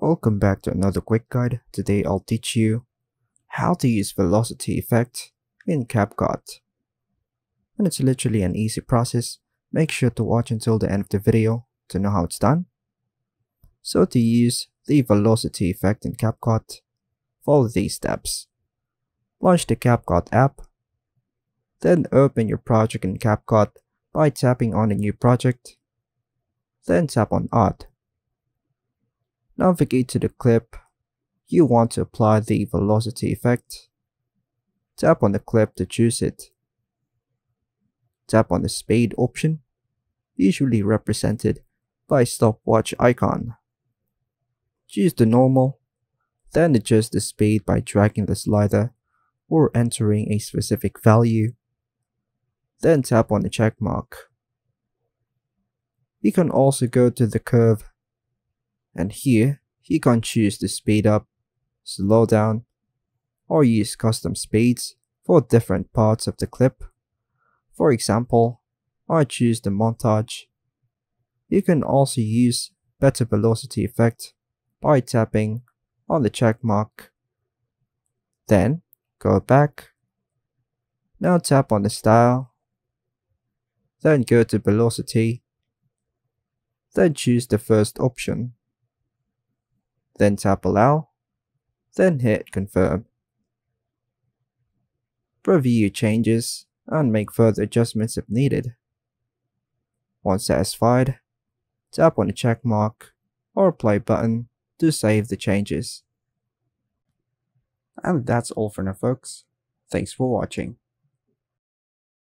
Welcome back to another quick guide. Today I'll teach you how to use velocity effect in CapCut. And it's literally an easy process. Make sure to watch until the end of the video to know how it's done. So to use the velocity effect in CapCut, follow these steps. Launch the CapCut app. Then open your project in CapCut by tapping on a new project. Then tap on Add. Navigate to the clip you want to apply the velocity effect. Tap on the clip to choose it. Tap on the spade option, usually represented by a stopwatch icon. Choose the normal, then adjust the spade by dragging the slider or entering a specific value. Then tap on the check mark. You can also go to the curve, and here you can choose to speed up, slow down, or use custom spades for different parts of the clip. For example, I choose the montage. You can also use better velocity effect by tapping on the check mark. Then go back. Now tap on the style. Then go to velocity. Then choose the first option. Then tap allow, then hit confirm. Preview your changes and make further adjustments if needed. Once satisfied, tap on the check mark or play button to save the changes. And that's all for now, folks. Thanks for watching.